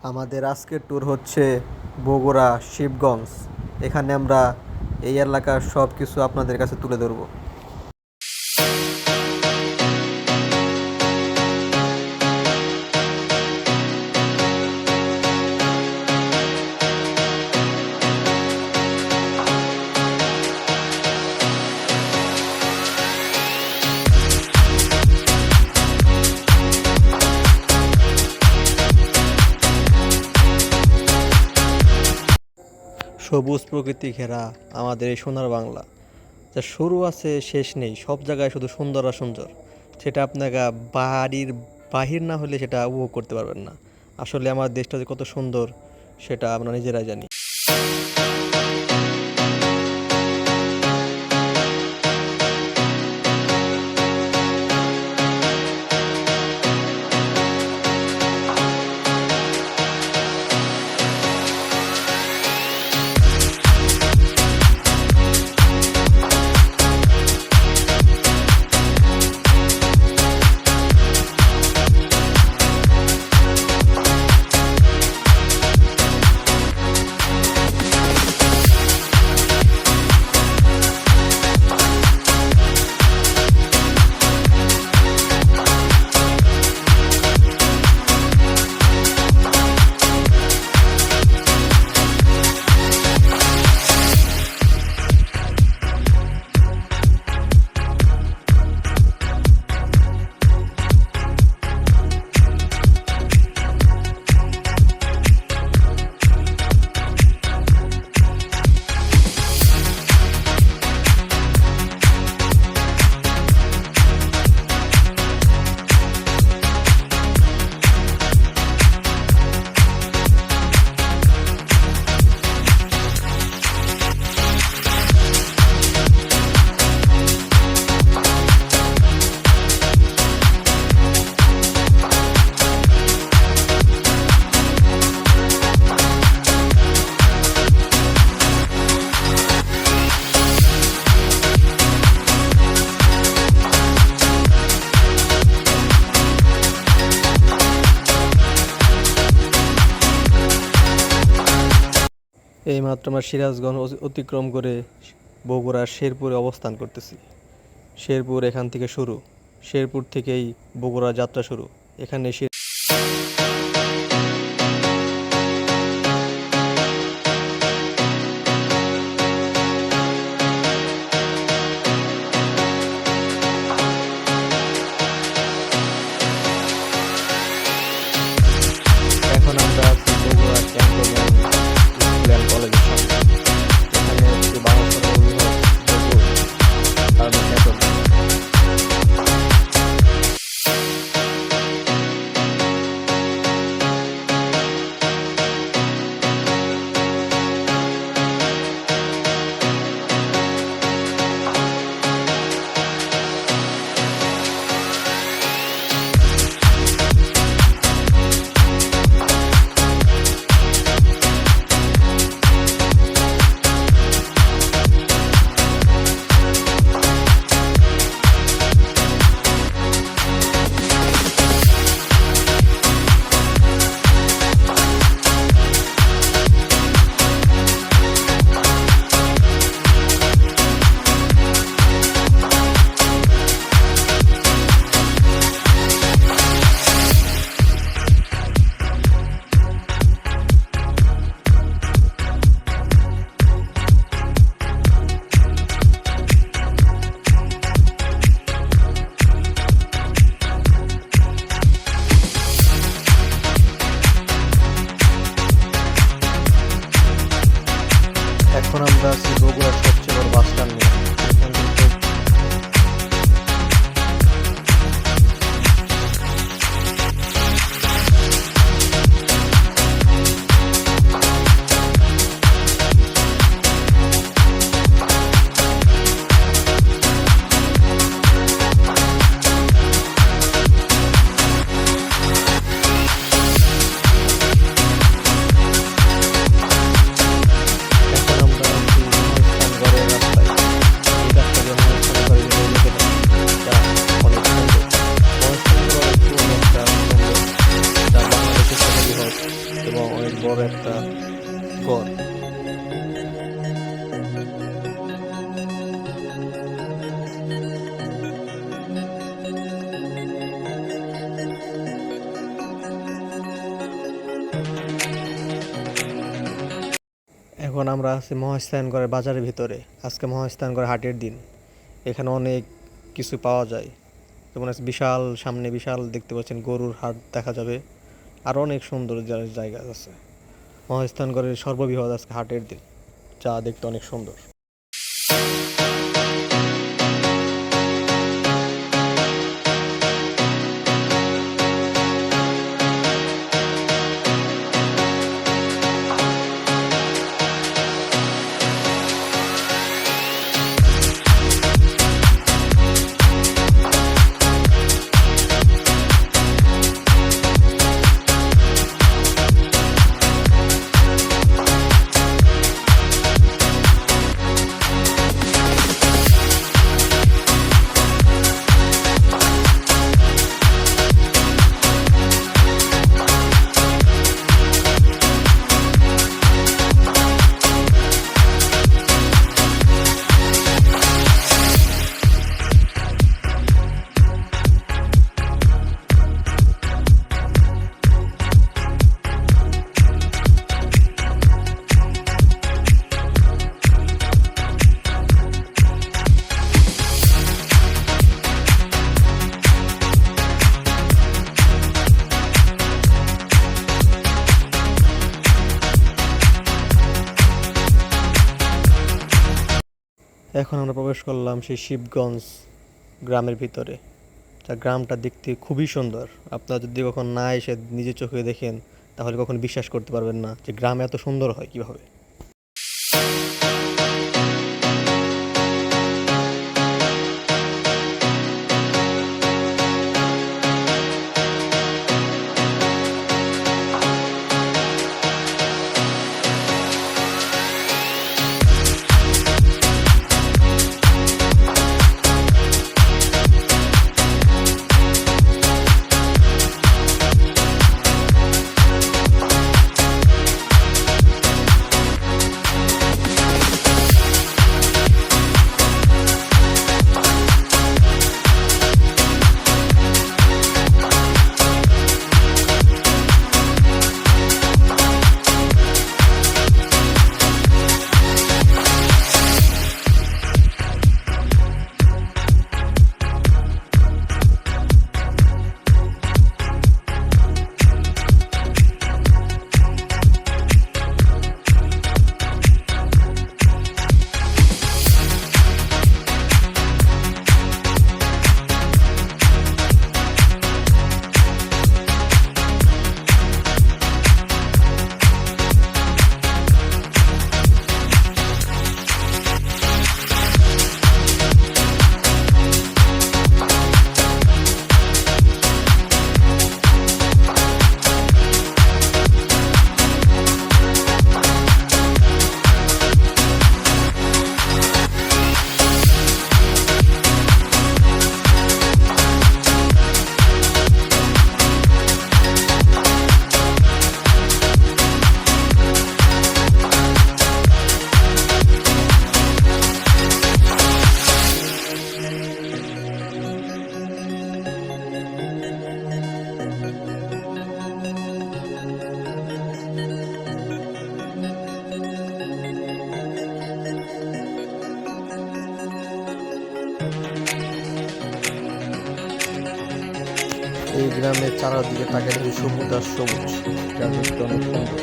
আমাদের আজকের ট্যুর হচ্ছে বগুড়া শিবগঞ্জ। এখানে আমরা এই এলাকার সব কিছু আপনাদের কাছে তুলে ধরবো। সবুজ প্রকৃতি ঘেরা আমাদের এই সোনার বাংলা, যা শুরু আছে শেষ নেই, সব জায়গায় শুধু সুন্দর আর সুন্দর। সেটা আপনাকে বাড়ির বাহির না হলে সেটা উপভোগ করতে পারবেন না। আসলে আমার দেশটা যে কত সুন্দর সেটা আমরা নিজেরাই জানি। এইমাত্র আমরা সিরাজগঞ্জ অতিক্রম করে বগুড়ার শেরপুরে অবস্থান করতেছি। শেরপুর এখান থেকে শুরু, শেরপুর থেকেই বগুড়া যাত্রা শুরু। এখানে এখন আমরা আছি বগুড়া ক্যান্টনমেন্ট স্কুল অ্যান্ড কলেজের সামনে। এখানে হচ্ছে বাংলাদেশের অভিভাবক বগুড়া আর্মি ক্যান্টনমেন্ট। এখন আমরা আছি বগুড়ার সবচেয়ে বড় বাস টার্মিনাল। এখান থেকে এখন আমরা আছি বড় একটা গড়। এখন আমরা আছি মহাস্থানগড়ের বাজারের ভিতরে। আজকে মহাস্থানগড় হাটের দিন। এখানে অনেক কিছু পাওয়া যায়, যেমন আছে বিশাল, সামনে বিশাল দেখতে পাচ্ছেন গরুর হাট দেখা যাবে, আর অনেক সুন্দর জায়গা আছে। মহাস্থানগড়ের সর্ববৃহৎ আজকে হাটের দিন, যা দেখতে অনেক সুন্দর। এখন আমরা প্রবেশ করলাম সেই শিবগঞ্জ গ্রামের ভিতরে। তা গ্রামটা দেখতে খুবই সুন্দর। আপনারা যদি কখন না এসে নিজের চোখে দেখেন তাহলে কখনো বিশ্বাস করতে পারবেন না যে গ্রাম এত সুন্দর হয় কিভাবে। এই গ্রামের চারদিকে তাকালে সবুজ আর সবুজ, যা দেখতে অনেক সুন্দর।